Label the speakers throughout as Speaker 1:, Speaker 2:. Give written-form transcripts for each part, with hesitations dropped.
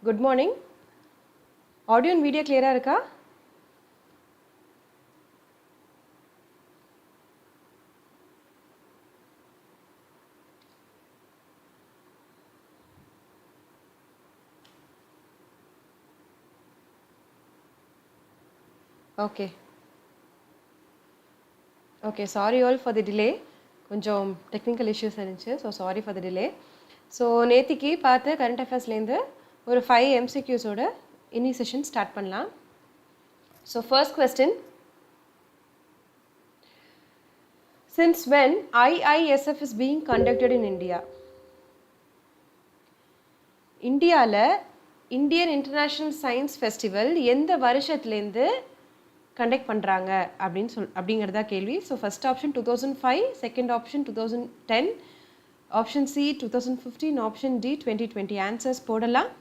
Speaker 1: Good morning. Audio and video clear இருக்கா? Okay. Okay, sorry all for the delay. கொஞ்சம் technical issues இருந்துச்சு. So sorry for the delay. So நேத்திக்கு பார்த்து current அஃபேர்ஸ்லேருந்து ஒரு 5 MCQஸோட இனி செஷன் ஸ்டார்ட் பண்ணலாம். So first question, since when IISF is being conducted in India? இந்தியாவில் இந்தியன் இன்டர்நேஷ்னல் சயின்ஸ் ஃபெஸ்டிவல் எந்த வருஷத்துலேருந்து கண்டக்ட் பண்ணுறாங்க அப்படிங்கிறதா கேள்வி. So first option 2005, second option 2010, option C 2015, option D 2020. Answers போடலாம்.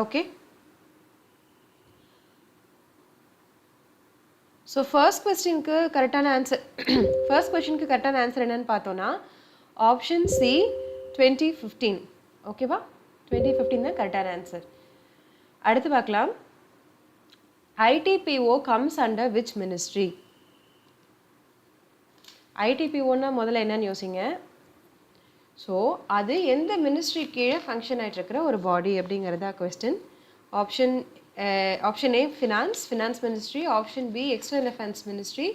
Speaker 1: ஓகே, ஸோ ஃபர்ஸ்ட் கொஸ்டினுக்கு கரெக்டான ஆன்சர் என்னன்னு பார்த்தோன்னா ஆப்ஷன் சி 2015. ஓகேவா, 2015 தான் கரெக்டான ஆன்சர். அடுத்து பார்க்கலாம், ITPO comes under which ministry? ITPOன்னா முதல்ல என்னன்னு யோசிங்க. ஸோ அது எந்த மினிஸ்ட்ரி கீழே ஃபங்க்ஷன் ஆகிட்டு இருக்கிற ஒரு பாடி அப்படிங்கிறதா question. Option A finance ministry, option B external affairs ministry,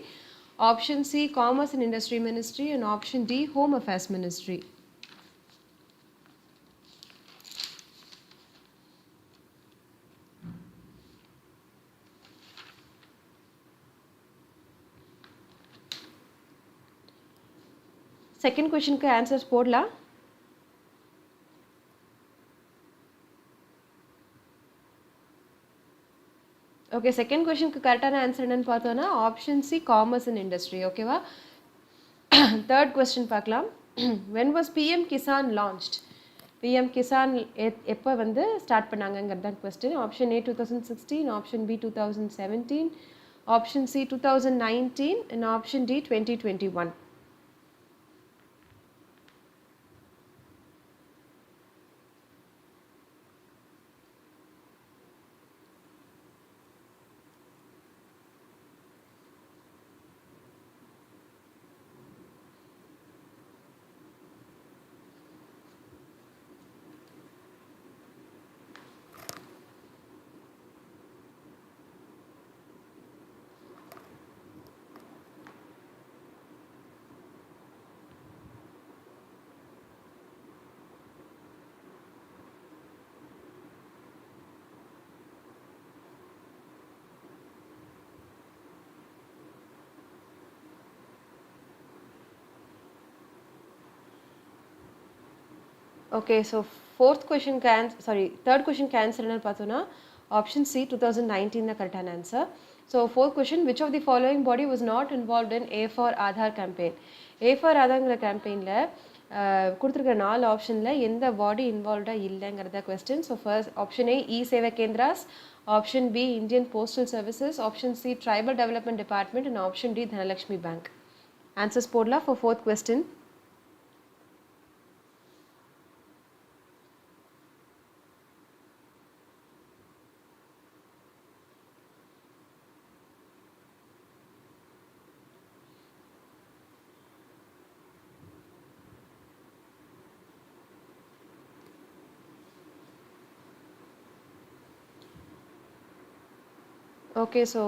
Speaker 1: option C commerce and industry ministry, and option D home affairs ministry. Second கொஷனுக்கு ஆன்சர்ஸ் போடலாம். ஓகே, செகண்ட் கொஷனுக்கு கரெக்டான ஆன்சர் என்னன்னு பார்த்தோன்னா option C commerce and industry. ஓகேவா, third question பார்க்கலாம். when was PM Kisan launched? PM Kisan எப்போ start பண்ணாங்கங்கிறது தான் question. Option A 2016, option B 2017, option C 2019, and option D 2021. Okay, so third கொஷனுக்கு ஆன்சர் என்னன்னு பார்த்தோன்னா ஆப்ஷன் சி 2019 தான் கரெக்டான answer. So fourth question, which of the following body was not involve in A for Aadhaar campaign? A for ஆதார்ங்கிற கேம்பெயினில் கொடுத்துருக்கிற 4 ஆப்ஷனில் எந்த பாடி இன்வால்வ்டாக இல்லைங்கிறத question. So first option A e சேவை Kendras, option B Indian postal services, option C tribal development department, and option D Dhanalakshmi bank. Answers போடலாம் for fourth question. Okay, so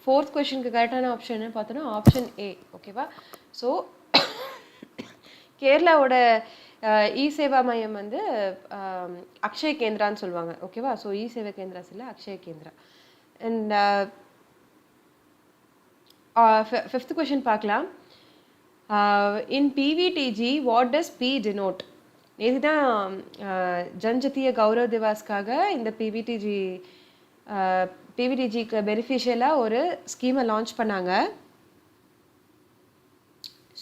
Speaker 1: fourth கொஷனுக்கு கரெக்டான ஆப்ஷன் என்ன பார்த்தோன்னா ஆப்ஷன் ஏ. ஓகேவா, so கேரளாவோட இ சேவா மையம் அக்ஷய கேந்திரான்னு சொல்லுவாங்க. ஓகேவா, so இ சேவை கேந்திராஸ் இல்லை, Akshaya Kendra. And fifth question பார்க்கலாம். In PVTG what does P denote? நேற்று தான் ஜன்ஜாத்திய கௌரவ் திவாஸ்க்காக இந்த பிவிடிஜிக்கு பெனிஃபிஷியலாக ஒரு ஸ்கீமை லான்ச் பண்ணாங்க.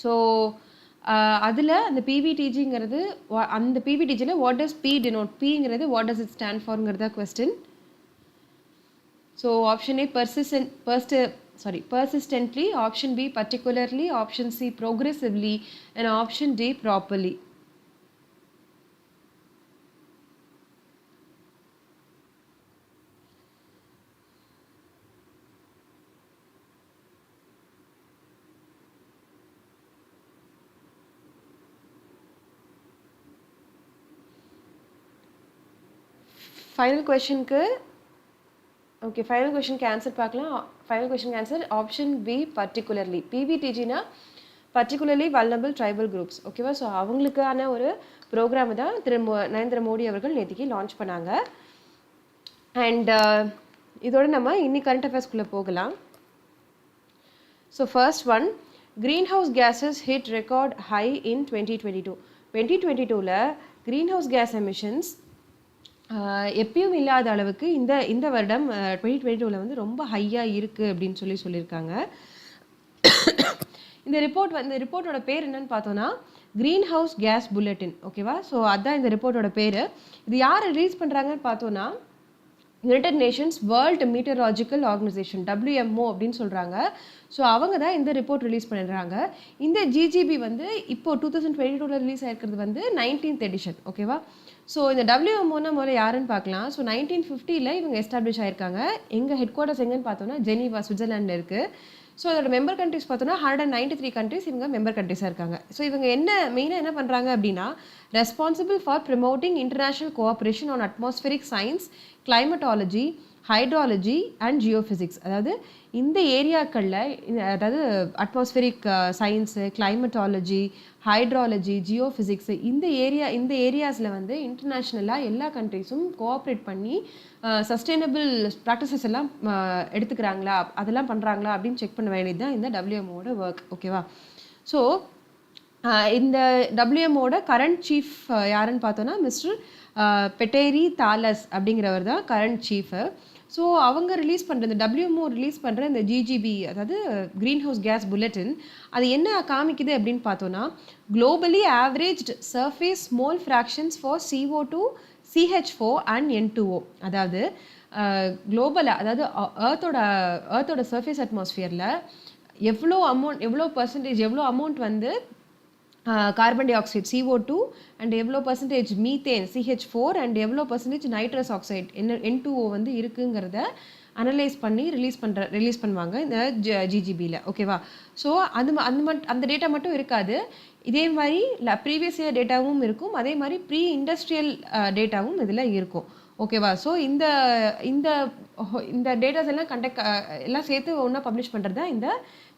Speaker 1: ஸோ அதில் அந்த பிவிடிஜிங்கிறது அந்த பிவிடிஜியில் வாட் டஸ் பி டினோட், பிங்கிறது வாட் டஸ் இட் ஸ்டாண்ட் ஃபார்ங்கிறதா question. So option A persistently, option B particularly, option C progressively, and option D properly. Final கொஷனுக்கு ஓகே, ஃபைனல் கொஷனுக்கு ஆன்சர் பார்க்கலாம். ஃபைனல் கொஷனுக்கு ஆன்சர் ஆப்ஷன் பி பர்டிகுலர்லி. பிவிடிஜினா particularly vulnerable tribal groups. ஓகேவா? So அவங்களுக்கான ஒரு program தான் நரேந்திர மோடி அவர்கள் நேற்றுக்கு லான்ச் பண்ணாங்க. அண்ட் இதோட நம்ம இன்னைக்கு கரண்ட் அஃபேர்ஸ்குள்ளே போகலாம். So first one, green house gases hit record high in 2022. 2022ல் க்ரீன் ஹவுஸ் கேஸ் எமிஷன்ஸ் எப்பயும் இல்லாத அளவுக்கு இந்த வருடம் 2022ல் வந்து ரொம்ப ஹையாக இருக்குது அப்படின்னு சொல்லியிருக்காங்க. இந்த ரிப்போர்ட்டோட பேர் என்னன்னு பார்த்தோன்னா க்ரீன் ஹவுஸ் கேஸ் புல்லட்டின். ஓகேவா? ஸோ அதுதான் இந்த ரிப்போர்ட்டோட பேர். இது யார் ரிலீஸ் பண்ணுறாங்கன்னு பார்த்தோன்னா United Nations World Meteorological Organization, WMO அப்படின்னு சொல்கிறாங்க. ஸோ அவங்க தான் இந்த ரிப்போர்ட் ரிலீஸ் பண்ணிடுறாங்க. இந்த ஜிஜிபி வந்து இப்போது 2022ல் ரிலீஸ் ஆகிருக்கிறது வந்து 19th எடிஷன். ஓகேவா? ஸோ இந்த WMOன்னா முதல்ல யாருன்னு பார்க்கலாம். ஸோ 1950ல் இவங்க எஸ்டாப்ளிஷ் ஆயிருக்காங்க. எங்கள் ஹெட் குவார்ட்டர்ஸ் எங்கன்னு பார்த்தோன்னா ஜெனீவா, சுவிட்சர்லாண்டில் இருக்குது. ஸோ அதோட மெம்பர் கண்ட்ரிஸ் பார்த்தோன்னா 193 கண்ட்ரிஸ் இவங்க மெம்பர் கண்ட்ரிஸாக இருக்காங்க. ஸோ இவங்க மெயினாக என்ன பண்ணுறாங்க அப்படின்னா, responsible for promoting international cooperation on atmospheric science, climatology, hydrology and geophysics. அதாவது இந்த ஏரியாக்களில், அதாவது atmospheric science, climatology, hydrology, geophysics, இந்த ஏரியாஸில் வந்து இன்டர்நேஷ்னலாக எல்லா கண்ட்ரிஸும் கோஆப்ரேட் பண்ணி சஸ்டைனபிள் ப்ராக்டிசஸ் எல்லாம் எடுத்துக்கிறாங்களா, அதெல்லாம் பண்ணுறாங்களா அப்படின்னு செக் பண்ண வேண்டியது தான் இந்த WMOட ஒர்க். ஓகேவா? ஸோ இந்த WMOட கரண்ட் சீஃப் யாருன்னு பார்த்தோன்னா மிஸ்டர் பெட்டேரி தாலஸ் அப்படிங்கிறவர் தான் கரண்ட் சீஃபு. ஸோ அவங்க ரிலீஸ் பண்ணுற இந்த WMO ரிலீஸ் பண்ணுற இந்த ஜிஜிபி, அதாவது க்ரீன் ஹவுஸ் கேஸ் புல்லட்டின், அது என்ன காமிக்குது அப்படின்னு பார்த்தோன்னா globally averaged surface mole fractions for CO2, CH4 and N2O. அதாவது குளோபலாக, அதாவது ஏர்த்தோட சர்ஃபேஸ் அட்மாஸ்ஃபியரில் எவ்வளோ அமௌண்ட் வந்து carbon di oxide CO2 and எவ்வளோ பர்சன்டேஜ் மீத்தேன் CH4 அண்ட் எவ்வளோ பர்சன்டேஜ் நைட்ரஸ் ஆக்சைடு N2O வந்து இருக்குங்கிறத அனலைஸ் பண்ணி ரிலீஸ் பண்ணுவாங்க இந்த ஜிஜிபியில். ஓகேவா? ஸோ அந்த டேட்டா மட்டும் இருக்காது. இதே மாதிரி ப்ரீவியஸ் இயர் டேட்டாவும் இருக்கும், அதே மாதிரி ப்ரீ இண்டஸ்ட்ரியல் டேட்டாவும் இதில் இருக்கும். ஓகேவா? ஸோ இந்த டேட்டாஸ் எல்லாம் சேர்த்து ஒன்றா பப்ளிஷ் பண்ணுறது தான் இந்த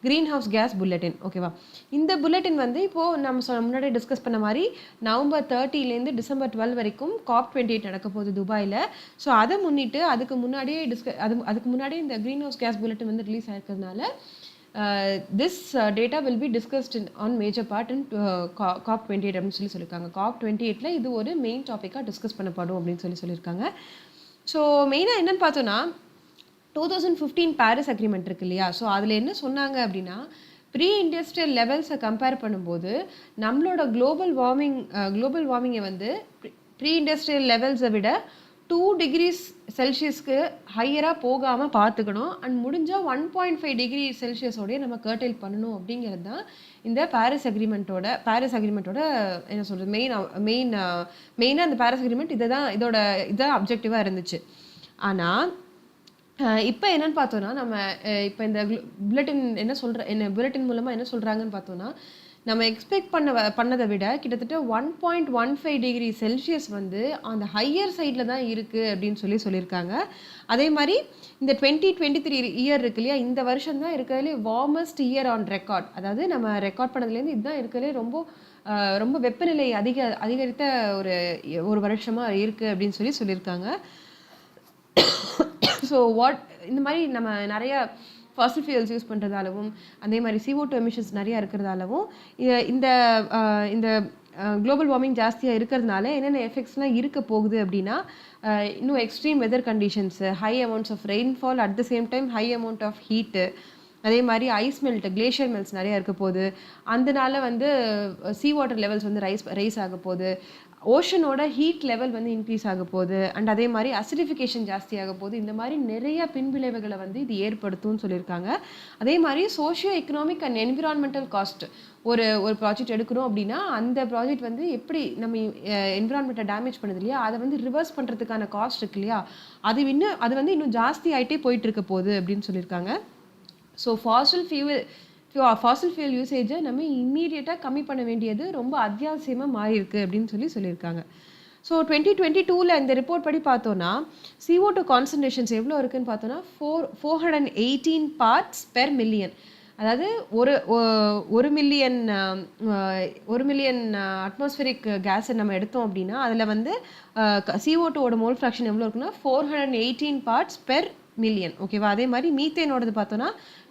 Speaker 1: க்ரீன் ஹவுஸ் கேஸ் புல்லட்டின். ஓகேவா? இந்த புல்லட்டின் வந்து இப்போது நம்ம முன்னாடி டிஸ்கஸ் பண்ண மாதிரி நவம்பர் 30லேருந்து டிசம்பர் 12 வரைக்கும் COP28 நடக்க போகுது துபாயில். ஸோ அதை முன்னிட்டு அதுக்கு முன்னாடியே இந்த க்ரீன் ஹவுஸ் கேஸ் புல்லட்டின் வந்து ரிலீஸ் ஆயிருக்கிறதுனால this data will be discussed on major part in COP28 அப்படின்னு சொல்லியிருக்காங்க. COP28ல் இது ஒரு மெயின் டாப்பிக்காக டிஸ்கஸ் பண்ணப்படும் அப்படின்னு சொல்லியிருக்காங்க. ஸோ மெயினாக என்னென்னு பார்த்தோன்னா 2015 பாரிஸ் அக்ரிமெண்ட் இருக்கு இல்லையா? ஸோ அதில் என்ன சொன்னாங்க அப்படின்னா, ப்ரீ இண்டஸ்ட்ரியல் லெவல்ஸை கம்பேர் பண்ணும்போது நம்மளோட குளோபல் வார்மிங்கை வந்து ப்ரீ இண்டஸ்ட்ரியல் லெவல்ஸை விட 2 degrees செல்சியஸ்க்கு ஹையராக போகாமல் பார்த்துக்கணும். அண்ட் முடிஞ்சால் 1.5 degree செல்சியஸோடய நம்ம கர்டைல் பண்ணணும் அப்படிங்கிறது தான் இந்த பாரிஸ் அக்ரிமெண்ட்டோட என்ன சொல்கிறது மெயினாக அந்த பாரிஸ் அக்ரிமெண்ட் இதான் அப்ஜெக்டிவாக இருந்துச்சு. ஆனால் இப்போ என்னன்னு பார்த்தோன்னா, நம்ம இப்போ இந்த புல்லட்டின் மூலமாக என்ன சொல்கிறாங்கன்னு பார்த்தோன்னா, நம்ம எக்ஸ்பெக்ட் பண்ணதை விட கிட்டத்தட்ட 1.15 degree செல்சியஸ் வந்து அந்த ஹையர் சைடில் தான் இருக்குது அப்படின்னு சொல்லியிருக்காங்க. அதே மாதிரி இந்த 2023 இயர் இருக்கு இல்லையா, இந்த வருஷம் தான் இருக்கிறதுலே வார்மஸ்ட் இயர் ஆன் ரெக்கார்ட். அதாவது நம்ம ரெக்கார்ட் பண்ணதுலேருந்து இதுதான் இருக்கிறதுலே ரொம்ப வெப்பநிலை அதிகரித்த ஒரு வருஷமாக இருக்குது அப்படின்னு சொல்லியிருக்காங்க. ஸோ இந்த மாதிரி நம்ம நிறைய ஃபாசில் ஃபியூல்ஸ் யூஸ் பண்ணுறதாலவும், அதே மாதிரி CO2 எமிஷன்ஸ் நிறையா இருக்கிறதாலவும் இந்த குளோபல் வார்மிங் ஜாஸ்தியாக இருக்கிறதுனால என்னென்ன எஃபெக்ட்ஸ்லாம் இருக்க போகுது அப்படின்னா, இன்னும் extreme weather conditions, high amounts of rainfall, at the same time high amount of heat, அதே மாதிரி ஐஸ் மெல்ட் கிளேஷியர் மெல்ட்ஸ் நிறைய இருக்க போகுது. அதனால வந்து சீ வாட்டர் லெவல்ஸ் வந்து ரைஸ் ஆக போகுது. ஓஷனோட ஹீட் லெவல் வந்து இன்க்ரீஸ் ஆக போகுது. அண்ட் அதே மாதிரி அசிடிஃபிகேஷன் ஜாஸ்தியாக போகுது. இந்த மாதிரி நிறைய பின்விளைவுகளை வந்து இது ஏற்படுத்தும்னு சொல்லியிருக்காங்க. அதே மாதிரி socio economic and environmental cost ஒரு ப்ராஜெக்ட் எடுக்கிறோம் அப்படின்னா அந்த ப்ராஜெக்ட் வந்து எப்படி நம்ம என்விரான்மெண்ட்டை டேமேஜ் பண்ணுது இல்லையா, அதை வந்து ரிவர்ஸ் பண்ணுறதுக்கான காஸ்ட் இருக்கு இல்லையா, அது வந்து இன்னும் ஜாஸ்தி ஆகிட்டே போயிட்டு இருக்க போகுது அப்படின்னு சொல்லியிருக்காங்க. ஸோ ஃபாசில் ஃபியூல் யூசேஜை நம்ம இம்மீடியட்டாக கம்மி பண்ண வேண்டியது ரொம்ப அத்தியாவசியமாக மாறி இருக்கு அப்படின்னு சொல்லியிருக்காங்க. ஸோ 2022 இந்த ரிப்போர்ட் படி பார்த்தோன்னா CO2 கான்சன்ட்ரேஷன்ஸ் எவ்வளோ இருக்குன்னு பார்த்தோன்னா 418 பார்ட்ஸ் பெர் மில்லியன். அதாவது ஒரு மில்லியன் அட்மாஸ்பியரிக் கேஸை நம்ம எடுத்தோம் அப்படின்னா அதில் வந்து CO2 மோல் ஃப்ராக்ஷன் எவ்வளோ இருக்குன்னா 418 பார்ட்ஸ் பெர் மில்லியன். ஓகேவா? அதே மாதிரி மீத்தேனோடது பார்த்தோன்னா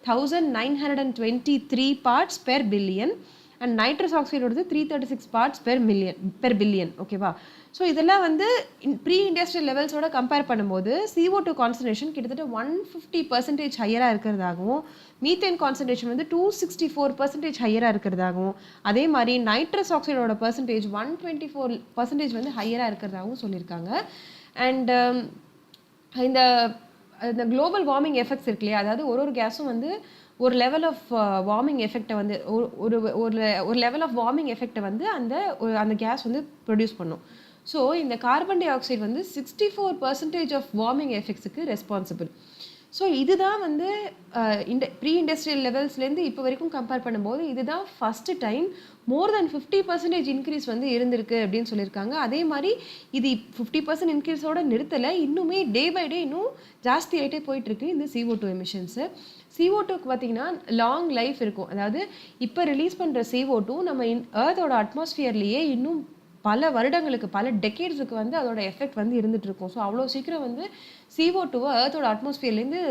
Speaker 1: 1923 parts per billion. And nitrous ஆக்சைடோடது 336 பார்ட்ஸ் பெர் பில்லியன். ஓகேவா? ஸோ இதெல்லாம் வந்து ப்ரீ இண்டஸ்ட்ரியல் லெவல்ஸோட கம்பேர் பண்ணும்போது CO2 கான்சன்ட்ரேஷன் கிட்டத்தட்ட 150% ஹையராக இருக்கிறதாகவும், மீத்தேன் கான்சன்ட்ரேஷன் வந்து 264% ஹையராக இருக்கிறதாகவும், அதே மாதிரி நைட்ரஸ் ஆக்சைடோட பர்சன்டேஜ் 124% வந்து ஹையராக இருக்கிறதாகவும் சொல்லியிருக்காங்க. அண்ட் இந்த குளோபல் வார்மிங் எஃபெக்ட்ஸ் இருக்கு இல்லையா, அதாவது ஒரு கேஸும் வந்து ஒரு லெவல் ஆஃப் வார்மிங் எஃபெக்டை வந்து ஒரு லெவல் ஆஃப் வார்மிங் எஃபெக்டை வந்து அந்த கேஸ் வந்து ப்ரொடியூஸ் பண்ணும். ஸோ இந்த கார்பன் டை ஆக்சைடு வந்து 64% ஆஃப் வார்மிங் எஃபெக்ட்ஸுக்கு ரெஸ்பான்சிபிள். ஸோ இதுதான் வந்து ப்ரீ இண்டஸ்ட்ரியல் லெவல்ஸ்லேருந்து இப்போ வரைக்கும் கம்பேர் பண்ணும்போது இதுதான் ஃபஸ்ட்டு டைம் மோர் தென் 50% இன்க்ரீஸ் வந்து இருந்திருக்கு அப்படின்னு சொல்லியிருக்காங்க. அதே மாதிரி இது 50% இன்க்ரீஸோட நிறுத்தலை, இன்னுமே டே பை டே இன்னும் ஜாஸ்தி ஆகிட்டே போயிட்டுருக்கு இந்த CO2 எமிஷன்ஸு. CO2க்கு பார்த்தீங்கன்னா லாங் லைஃப் இருக்கும். அதாவது இப்போ ரிலீஸ் பண்ணுற CO2 நம்ம எர்த்தோட அட்மாஸ்ஃபியர்லேயே இன்னும் பல வருடங்களுக்கு பல டெக்கேட்ஸுக்கு வந்து அதோட எஃபெக்ட் வந்து இருந்துட்டு இருக்கும். ஸோ அவ்வளோ சீக்கிரம் வந்து CO2வை எர்த்தோட அட்மாஸ்ஃபியர்லேருந்து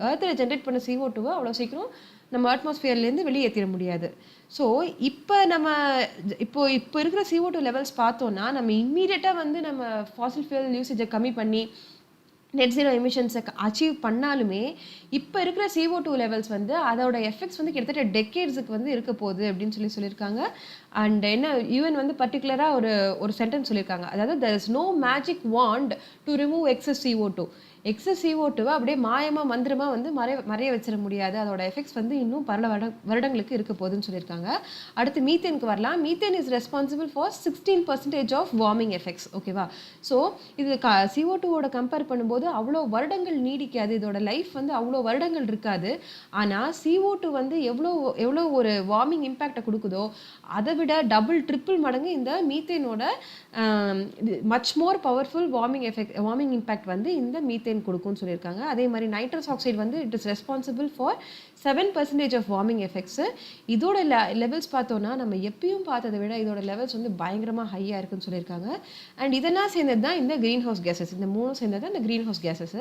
Speaker 1: எர்த்தில் ஜென்ரேட் பண்ண CO2வை அவ்வளோ சீக்கிரம் நம்ம அட்மாஸ்ஃபியர்லேருந்து வெளியேற்றிட முடியாது. ஸோ இப்போ இருக்கிற CO2 லெவல்ஸ் பார்த்தோன்னா நம்ம இம்மீடியட்டாக வந்து நம்ம ஃபாசில் ஃபியூல் யூசேஜை கம்மி பண்ணி நெட் ஜீரோ எமிஷன்ஸை அச்சீவ் பண்ணாலுமே இப்போ இருக்கிற CO2 லெவல்ஸ் வந்து அதோட எஃபெக்ட்ஸ் வந்து கிட்டத்தட்ட டெக்கேட்ஸுக்கு வந்து இருக்க போகுது அப்படின்னு சொல்லியிருக்காங்க. அண்ட் யூஎன் வந்து பர்டிகுலராக ஒரு சென்டென்ஸ் சொல்லியிருக்காங்க. அதாவது there is no magic wand to remove excess CO2. Excess CO2வை அப்படியே மாயமாக மந்திரமாக வந்து மறைய வச்சிட முடியாது. அதோட எஃபெக்ட்ஸ் வந்து இன்னும் பல வருடங்களுக்கு இருக்க போகுதுன்னு சொல்லியிருக்காங்க. அடுத்து மீத்தேனுக்கு வரலாம். Methane is responsible for 16% of warming effects. ஓகேவா? ஸோ இது CO2வோட கம்பேர் பண்ணும்போது அவ்வளோ வருடங்கள் நீடிக்காது, இதோட லைஃப் வந்து அவ்வளோ வருடங்கள் இருக்காது. ஆனால் CO2 வந்து எவ்வளோ ஒரு வார்மிங் இம்பேக்டை கொடுக்குதோ அதை விட டபுள் ட்ரிபிள் மடங்கு இந்த மீத்தேனோட much more powerful warming impact வந்து இந்த மீத்தேன் கொடுக்கும்னு சொல்லியிருக்காங்க. அதே மாதிரி நைட்ரஸ் ஆக்சைடு வந்து it is responsible for 7% of warming effects. இதோட லெவல்ஸ் பார்த்தோன்னா நம்ம எப்பயும் பார்த்ததை விட இதோட லெவல்ஸ் வந்து பயங்கரமாக ஹையாக இருக்குன்னு சொல்லியிருக்காங்க. அண்ட் இதெல்லாம் சேர்ந்தது தான் இந்த க்ரீன் ஹவுஸ் கேஸஸ். இந்த மூணும் சேர்ந்தது தான் இந்த green house gases.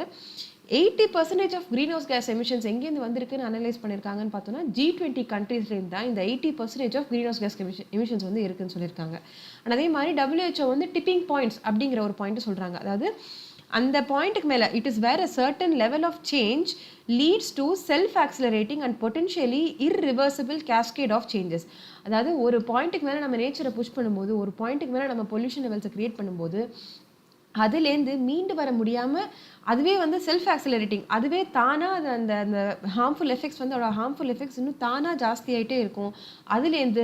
Speaker 1: 80% of green house gas emissions எங்கேருந்து வந்திருக்குன்னு அனலைஸ் பண்ணியிருக்காங்கன்னு பார்த்தோன்னா G20 கண்ட்ரீஸ்லேருந்து தான் இந்த 80% of green house gas emissions வந்து இருக்குன்னு சொல்லியிருக்காங்க. அண்ட் அதே மாதிரி WHO வந்து டிப்பிங் பாயிண்ட்ஸ் அப்படிங்கிற ஒரு பாயிண்ட்டு சொல்கிறாங்க. அதாவது அந்த பாயிண்ட்டுக்கு மேலே it is where a certain level of change leads to self accelerating and potentially irreversible cascade of changes. அதாவது ஒரு பாயிண்ட்டுக்கு மேலே நம்ம நேச்சரை புஷ் பண்ணும்போது, ஒரு பாயிண்ட்டுக்கு மேலே நம்ம பொல்யூஷன் லெவல்ஸை க்ரியேட் பண்ணும்போது அதுலேருந்து மீண்டு வர முடியாமல் அதுவே வந்து செல்ஃப் ஆக்சிலரேட்டிங், அதுவே தானாக அந்த ஹார்ம்ஃபுல் எஃபெக்ட்ஸ் வந்து அதோட ஹார்ம்ஃபுல் எஃபெக்ட்ஸ் இன்னும் தானாக ஜாஸ்தியாகிட்டே இருக்கும். அதுலேருந்து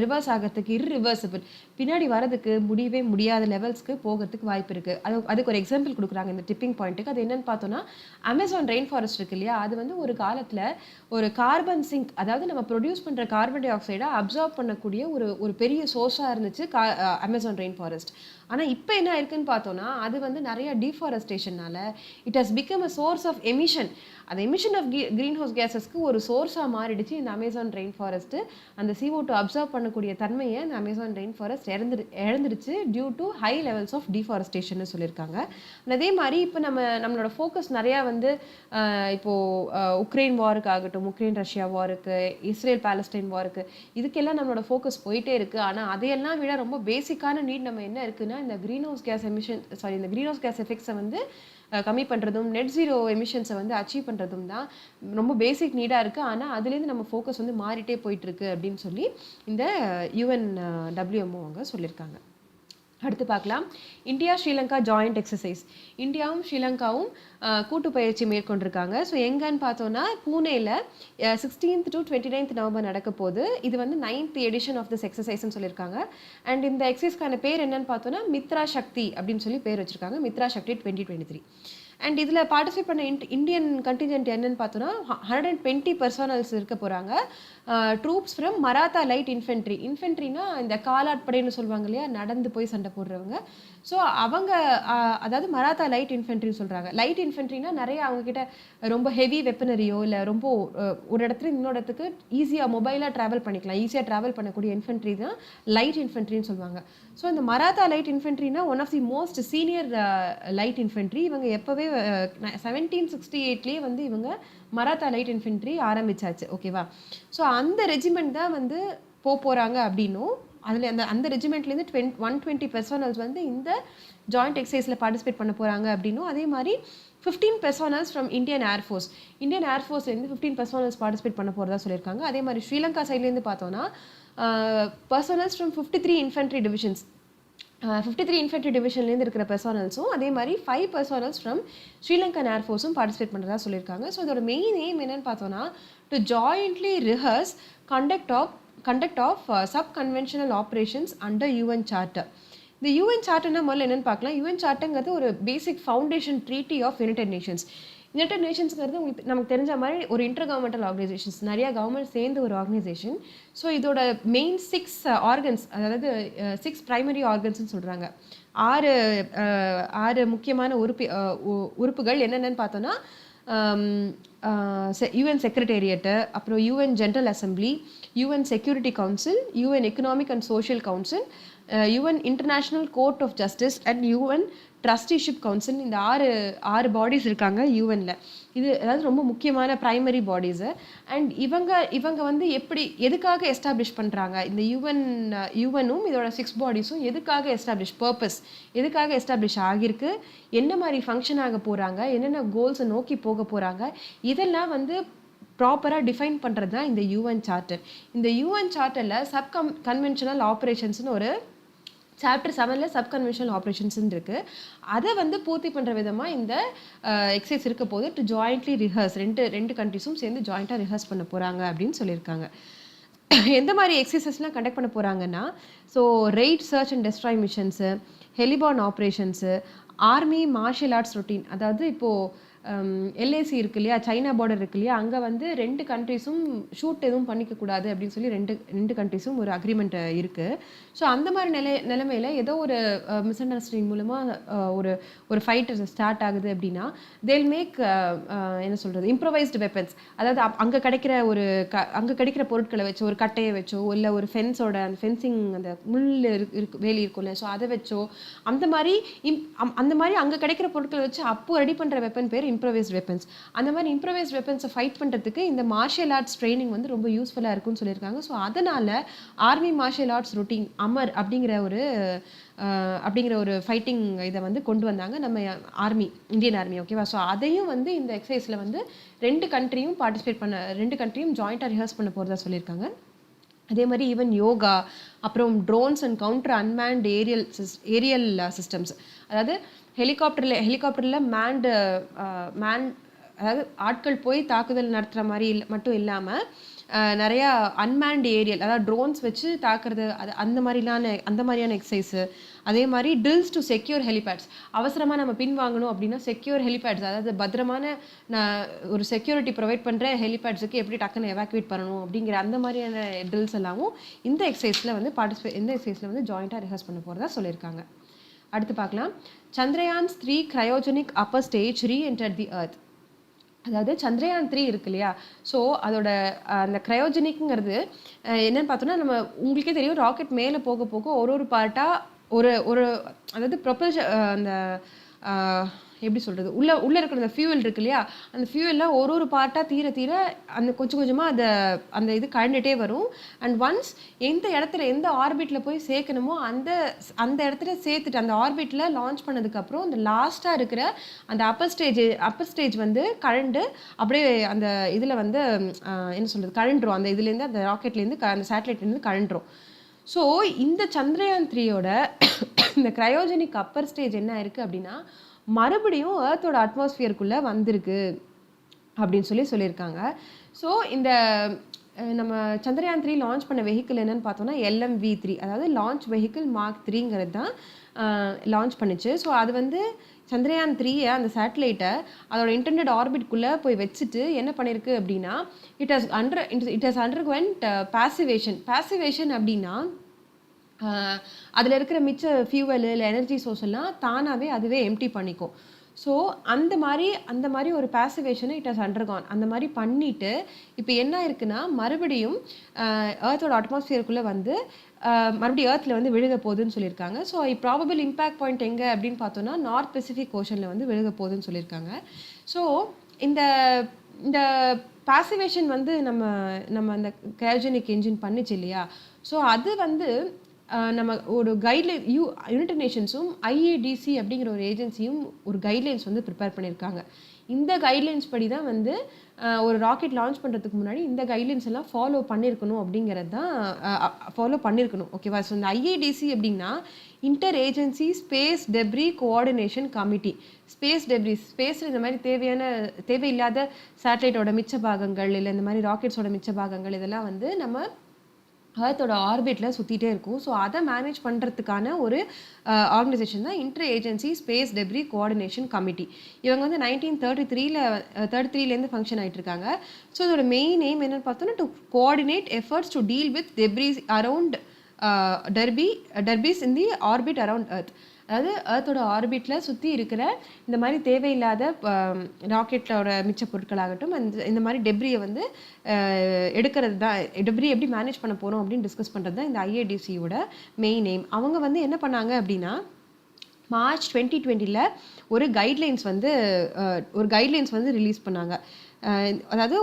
Speaker 1: ரிவர்ஸ் ஆகிறதுக்கு இர்ரிவர்சிபிள் பின்னாடி வரதுக்கு முடியவே முடியாத லெவல்ஸ்க்கு போகிறதுக்கு வாய்ப்பு இருக்குது. அதுக்கு ஒரு எக்ஸாம்பிள் கொடுக்குறாங்க இந்த டிப்பிங் பாயிண்ட்டுக்கு. அது என்னென்னு பார்த்தோன்னா அமேசான் ரெயின் ஃபாரஸ்ட் இருக்கு இல்லையா, அது வந்து ஒரு காலத்தில் ஒரு கார்பன் சிங்க், அதாவது நம்ம ப்ரொடியூஸ் பண்ணுற கார்பன் டை ஆக்சைடை அப்சார்ப் பண்ணக்கூடிய ஒரு பெரிய சோர்ஸாக இருந்துச்சு அமேசான் ரெயின் ஃபாரஸ்ட். ஆனால் இப்போ என்ன இருக்குன்னு பார்த்தோன்னா அது வந்து நிறைய டீஃபாரஸ்டேஷனால it has become a source of emission. அந்த எமிஷன் ஆஃப் க்ரீன் ஹவுஸ் கேஸஸ்க்கு ஒரு சோர்ஸாக மாறிடுச்சு இந்த அமேசான் ரெயின் ஃபாரஸ்ட்டு. அந்த CO2 அப்சர்வ் பண்ணக்கூடிய தன்மையை இந்த அமேசான் ரெயின் ஃபாரஸ்ட் இழந்துருச்சு due to high levels of deforestation சொல்லியிருக்காங்க. அதே மாதிரி இப்போ நம்மளோட ஃபோக்கஸ் நிறையா வந்து இப்போது உக்ரைன் வாருக்கு ஆகட்டும், உக்ரைன் ரஷ்யா வாருக்கு, இஸ்ரேல் பாலஸ்டைன் வாருக்கு, இதுக்கெல்லாம் நம்மளோட ஃபோக்கஸ் போயிட்டே இருக்குது. ஆனால் அதையெல்லாம் விட ரொம்ப பேசிக்கான நீட் நம்ம என்ன இருக்குன்னா இந்த க்ரீன் ஹவுஸ் கேஸ் எஃபெக்ட்ஸை வந்து கம்மி பண்ணுறதும் நெட் ஜீரோ எமிஷன்ஸை வந்து அச்சீவ் பண்ணுறதும் தான் ரொம்ப பேசிக் நீடாக இருக்குது. ஆனால் அதுலேருந்து நம்ம ஃபோக்கஸ் வந்து மாறிட்டே போயிட்டுருக்கு அப்படின்னு சொல்லி இந்த UNWMO அவங்க சொல்லியிருக்காங்க. அடுத்து பார்க்கலாம், இந்தியா ஸ்ரீலங்கா ஜாயிண்ட் எக்ஸசைஸ். இந்தியாவும் ஸ்ரீலங்காவும் கூட்டு பயிற்சி மேற்கொண்டிருக்காங்க. ஸோ எங்கன்னு பார்த்தோன்னா பூனேயில் 16th to 29th நவம்பர் நடக்க போகுது. இது வந்து 9th எடிஷன் ஆஃப் திஸ் எக்ஸசைஸ்ன்னு சொல்லியிருக்காங்க. அண்ட் இந்த எக்ஸசைஸ்க்கான பேர் என்னன்னு பார்த்தோன்னா மித்ரா சக்தி அப்படின்னு சொல்லி பேர் வச்சிருக்காங்க, மித்ரா சக்தி 2023. அண்ட் இதில் பார்ட்டிசிபேட் பண்ண இந்தியன் கண்டிஜென்ட் என்னன்னு பார்த்தோன்னா 120 பர்சனல்ஸ் இருக்க போகிறாங்க. Troops from Maratha light infantry. இன்ஃபென்ட்ரினா இந்த காலாட்படைன்னு சொல்லுவாங்க இல்லையா, நடந்து போய் சண்டை போடுறவங்க. ஸோ அவங்க அதாவது மராத்தா லைட் இன்ஃபென்ட்ரின்னு சொல்கிறாங்க. லைட் இன்ஃபென்ட்ரினா நிறைய அவங்கக்கிட்ட ரொம்ப ஹெவி வெப்பனரியோ இல்லை ரொம்ப ஒரு இடத்துல இன்னொரு இடத்துக்கு ஈஸியாக மொபைலாக ட்ராவல் பண்ணிக்கலாம், ஈஸியாக ட்ராவல் பண்ணக்கூடிய இன்ஃபென்ட்ரி தான் லைட் இன்ஃபென்ட்ரின்னு சொல்லுவாங்க. ஸோ இந்த மராத்தா லைட் இன்ஃபென்ட்ரினா one of the most senior light infantry. இவங்க எப்போவே 1768 வந்து இவங்க மராத்தா லைட் இன்ஃபென்ட்ரி ஆரம்பிச்சாச்சு. ஓகேவா? ஸோ அந்த ரெஜிமெண்ட் தான் வந்து போகிறாங்க அப்படின்னும் அதில் அந்த ரெஜிமெண்ட்லேருந்து 120 பர்சனல்ஸ் வந்து இந்த ஜாயிண்ட் எக்ஸசைஸில் பார்ட்டிசிபேட் பண்ண போகிறாங்க அப்படின்னும், அதே மாதிரி 15 personnels from Indian air force. Indian ஏர்ஃபோர்ஸ்லேருந்து 15 பர்சனல்ஸ் பார்ட்டிசிபேட் பண்ண போகிறதா சொல்லியிருக்காங்க. அதே மாதிரி ஸ்ரீலங்கா சைட்லேருந்து பார்த்தோன்னா personnels from 53 infantry divisions, 53 infantry டிவிஷன்லேருந்து இருக்கிற பர்சனல்ஸும் அதே மாதிரி 5 பர்சனல்ஸ் ஃப்ரம் ஸ்ரீலங்கன் ஏர்ஃபோர்ஸும் பார்ட்டிசிபேட் பண்ணுறதா சொல்லியிருக்காங்க. ஸோ இதோட மெயின் எய்ம் என்னன்னு பார்த்தோன்னா to jointly rehearse conduct of sub-conventional operations under UN Charter. இந்த UN Charterனா முதல்ல என்னென்னு பார்க்கலாம். UN Charterங்கிறது ஒரு basic foundation treaty of United Nations. United நேஷன்ஸ்ங்கிறது உங்களுக்கு நமக்கு தெரிஞ்ச மாதிரி ஒரு இன்டர் கவர்மெண்டல் ஆர்கனைசேஷன்ஸ், நிறையா கவர்மெண்ட் சேர்ந்து ஒரு ஆர்கனைசேஷன். ஸோ இதோட மெயின் 6 ஆர்கன்ஸ், அதாவது 6 பிரைமரி ஆர்கன்ஸ்ன்னு சொல்கிறாங்க. 6 முக்கியமான உறுப்புகள் என்னென்னு பார்த்தோன்னா UN செக்ரட்டேரியட்டு, அப்புறம் UN general assembly, UN security council, UN economic and social council, UN international court of justice and UN trusteeship council. இந்த 6 பாடிஸ் இருக்காங்க யூஎனில். இது அதாவது ரொம்ப முக்கியமான ப்ரைமரி பாடிஸு. அண்ட் இவங்க வந்து எதுக்காக எஸ்டாப்ளிஷ் பண்ணுறாங்க, இந்த யூஎனும் இதோட 6 பாடிஸும் எதுக்காக எஸ்டாப்ளிஷ், பர்பஸ் எதுக்காக எஸ்டாப்ளிஷ் ஆகியிருக்கு, என்ன மாதிரி ஃபங்க்ஷன் ஆக போகிறாங்க, என்னென்ன கோல்ஸை நோக்கி போக போகிறாங்க, இதெல்லாம் வந்து ப்ராப்பராக டிஃபைன் பண்ணுறது தான் இந்த UN சார்ட்டர். இந்த UN சார்ட்டரில் கன்வென்ஷனல் ஆப்ரேஷன்ஸ்னு ஒரு சாப்டர் 7ல் சப்கன்வென்ஷனல் ஆப்ரேஷன்ஸ்ன்னு இருக்குது. அதை வந்து பூர்த்தி பண்ணுற விதமாக இந்த எக்ஸசைஸ் இருக்க போது டு ஜாயிண்ட்லி ரிஹர்ஸ், ரெண்டு கண்ட்ரிஸும் சேர்ந்து ஜாயிண்ட்டாக ரிஹர்ஸ் பண்ண போகிறாங்க அப்படின்னு சொல்லியிருக்காங்க. எந்த மாதிரி எக்ஸசைஸ்லாம் கண்டக்ட் பண்ண போகிறாங்கன்னா, so raid search and destroy missions, heliborne operations, army martial arts routine. அதாவது இப்போது LAC இருக்கு இல்லையா, சைனா பார்டர் இருக்கு இல்லையா, அங்கே வந்து 2 கண்ட்ரிஸும் ஷூட் எதுவும் பண்ணிக்கக்கூடாது அப்படின்னு சொல்லி ரெண்டு கண்ட்ரிஸும் ஒரு அக்ரிமெண்ட் இருக்குது. ஸோ அந்த மாதிரி நிலைமையில் ஏதோ ஒரு மிஸ் அண்டர்ஸ்டாண்டிங் மூலமாக ஒரு ஃபைட் ஸ்டார்ட் ஆகுது அப்படின்னா தேல் மேக் என்ன சொல்கிறது, இம்ப்ரவைஸ்டு வெப்பன்ஸ். அதாவது அங்கே கிடைக்கிற பொருட்களை வச்சோ, ஒரு கட்டையை வச்சோ, இல்லை ஒரு ஃபென்ஸோட அந்த ஃபென்சிங் அந்த முள் வேலி இருக்கும்ல, ஸோ அதை வச்சோ, அந்த மாதிரி அங்கே கிடைக்கிற பொருட்களை வச்சு அப்போ ரெடி பண்ணுற வெப்பன் பேர் இம்ப்ரவைஸ்ட் வெப்பன்ஸ். அந்த மாதிரி இம்ப்ரவைஸ்ட் வெப்பன்ஸை ஃபைட் பண்ணுறதுக்கு இந்த மார்ஷியல் ஆர்ட்ஸ் ட்ரைனிங் வந்து ரொம்ப யூஸ்ஃபுல்லாக இருக்குன்னு சொல்லியிருக்காங்க. ஸோ அதனால் army martial arts routine Amar அப்படிங்கிற ஒரு ஃபைட்டிங் இதை வந்து கொண்டு வந்தாங்க நம்ம இந்தியன் ஆர்மி. ஓகேவா? ஸோ அதையும் வந்து இந்த எக்ஸசைஸில் வந்து 2 கண்ட்ரியும் ஜாயிண்ட்டாக ரிஹர்ஸ் பண்ண போகிறதா சொல்லியிருக்காங்க. அதே மாதிரி ஈவன் யோகா, அப்புறம் drones and counter unmanned aerial systems. அதாவது ஹெலிகாப்டரில் அதாவது ஆட்கள் போய் தாக்குதல் நடத்துகிற மாதிரி மட்டும் இல்லாமல் நிறையா அன்மேன்ட் ஏரியல், அதாவது ட்ரோன்ஸ் வச்சு தாக்குறது, அந்த மாதிரியான எக்ஸசைஸு. அதே மாதிரி ட்ரில்ஸ் டு செக்யூர் ஹெலிபேட்ஸ். அவசரமாக நம்ம வாங்கணும் அப்படின்னா செக்யூர் ஹெலிபேட்ஸ், அதாவது பத்திரமான ஒரு செக்யூரிட்டி ப்ரொவைட் பண்ணுற ஹெலிபேட்ஸுக்கு எப்படி டக்குன்னு எவாக்குவேட் பண்ணணும் அப்படிங்கிற அந்த மாதிரியான ட்ரில்ஸ் எல்லாமும் இந்த எக்ஸசைஸில் வந்து ஜாயிண்ட்டாக ரிஹர்ஸ் பண்ண போகிறதா சொல்லியிருக்காங்க. அடுத்து பார்க்கலாம், Chandrayaan 3 cryogenic Appar stage re-enter the earth. அதாவது சந்திரயான் 3 இருக்கு இல்லையா, ஸோ அதோட அந்த கிரையோஜெனிக்ங்கிறது என்னன்னு பார்த்தோன்னா, நம்ம உங்களுக்கே தெரியும், ராக்கெட் மேலே போக ஒரு பார்ட்டாக அதாவது ப்ரொபல்ஷன் அந்த எப்படி சொல்கிறது, உள்ளே இருக்கிற அந்த ஃபியூவல் இருக்கு இல்லையா, அந்த ஃபியூவல்லாம் ஒரு பார்ட்டாக தீர அந்த கொஞ்சம் கொஞ்சமாக அந்த இது கழண்டுகிட்டே வரும். அண்ட் ஒன்ஸ் எந்த ஆர்பிட்டில் போய் சேர்க்கணுமோ அந்த இடத்துல சேர்த்துட்டு அந்த ஆர்பிட்டில் லான்ச் பண்ணதுக்கப்புறம் அந்த லாஸ்ட்டாக இருக்கிற அந்த அப்பர் ஸ்டேஜ் வந்து கழண்டு அப்படியே அந்த இதில் வந்து என்ன சொல்கிறது கழண்டுரும். அந்த இதுலேருந்து அந்த ராக்கெட்லேருந்து அந்த சேட்டலைட்லேருந்து கழண்டுரும். ஸோ இந்த சந்திரயான் 3யோட இந்த கிரையோஜெனிக் அப்பர் ஸ்டேஜ் என்ன இருக்குது அப்படின்னா மறுபடியும் ஏர்த்தோட அட்மாஸ்பியருக்குள்ளே வந்திருக்கு அப்படின்னு சொல்லியிருக்காங்க. ஸோ இந்த நம்ம சந்திரயான் 3 லான்ச் பண்ண வெஹிக்கிள் என்னன்னு பார்த்தோம்னா LMV3, அதாவது லான்ச் வெஹிக்கிள் Mark 3ங்கிறது தான் லான்ச் பண்ணிச்சு. ஸோ அது வந்து சந்திரயான் 3 அந்த சேட்டலைட்டை அதோட இன்டர்நெட் ஆர்பிட்குள்ளே போய் வச்சுட்டு என்ன பண்ணியிருக்கு அப்படின்னா இட் ஹஸ் அண்டர்கொவென்ட் பாசிவேஷன் அப்படின்னா அதில் இருக்கிற மிச்ச ஃபியூவல் இல்லை எனர்ஜி சோர்ஸ் எல்லாம் தானாகவே அதுவே எம்டி பண்ணிக்கும். ஸோ அந்த மாதிரி ஒரு பாசிவேஷனை இட் ஹஸ் அண்டர்கான். அந்த மாதிரி பண்ணிவிட்டு இப்போ என்ன இருக்குன்னா மறுபடியும் ஏர்த்தோட அட்மாஸ்பியருக்குள்ளே வந்து மறுபடியும் ஏர்த்தில் வந்து விழுக போகுதுன்னு சொல்லியிருக்காங்க. ஸோ ப்ராபபிள் இம்பேக்ட் பாயிண்ட் எங்கே அப்படின்னு பார்த்தோன்னா நார்த் பசிபிக் ஓஷனில் வந்து விழுக போகுதுன்னு சொல்லியிருக்காங்க. ஸோ இந்த பாசிவேஷன் வந்து நம்ம அந்த கிரையோஜெனிக் என்ஜின் பண்ணிச்சு இல்லையா, ஸோ அது வந்து நம்ம ஒரு கைட்லைன் யுனைடெட் நேஷன்ஸும் IADC அப்படிங்கிற ஒரு ஏஜென்சியும் ஒரு கைட்லைன்ஸ் வந்து ப்ரிப்பேர் பண்ணியிருக்காங்க. இந்த கைட்லைன்ஸ் படி தான் வந்து ஒரு ராக்கெட் லான்ச் பண்ணுறதுக்கு முன்னாடி இந்த கைட்லைன்ஸ் எல்லாம் ஃபாலோ பண்ணியிருக்கணும் அப்படிங்கிறது தான் ஃபாலோ பண்ணியிருக்கணும். ஓகேவா? ஸோ இந்த IADC அப்படின்னா inter agency space debris coordination committee. ஸ்பேஸில் இந்த மாதிரி தேவையில்லாத சேட்டலைட்டோட மிச்ச பாகங்கள் இல்லை இந்த மாதிரி ராக்கெட்ஸோட மிச்ச பாகங்கள் இதெல்லாம் வந்து நம்ம ஏர்த்தோட ஆர்பிட்டில் சுற்றிட்டே இருக்கும். ஸோ அதை மேனேஜ் பண்ணுறதுக்கான ஒரு ஆர்கனைசேஷன் தான் inter agency space debris coordination committee. இவங்க வந்து 1933 ஃபங்க்ஷன் ஆகிட்டு இருக்காங்க. ஸோ இதோட மெயின் எய்ம் என்னென்னு பார்த்தோன்னா to coordinate efforts to deal with debris around debris in the orbit around earth. அதாவது ஏர்த்தோட ஆர்பிட்டில் சுற்றி இருக்கிற இந்த மாதிரி தேவையில்லாத ராக்கெட்டோட மிச்ச பொருட்களாகட்டும் இந்த மாதிரி டெப்ரியை வந்து எடுக்கிறது தான். டெப்ரி எப்படி மேனேஜ் பண்ண போகிறோம் அப்படின்னு டிஸ்கஸ் பண்ணுறது தான் இந்த IADCயோட மெயின் எய்ம். அவங்க வந்து என்ன பண்ணாங்க அப்படின்னா மார்ச் 2020 ஒரு கைட்லைன்ஸ் வந்து ரிலீஸ் பண்ணாங்க. அதாவது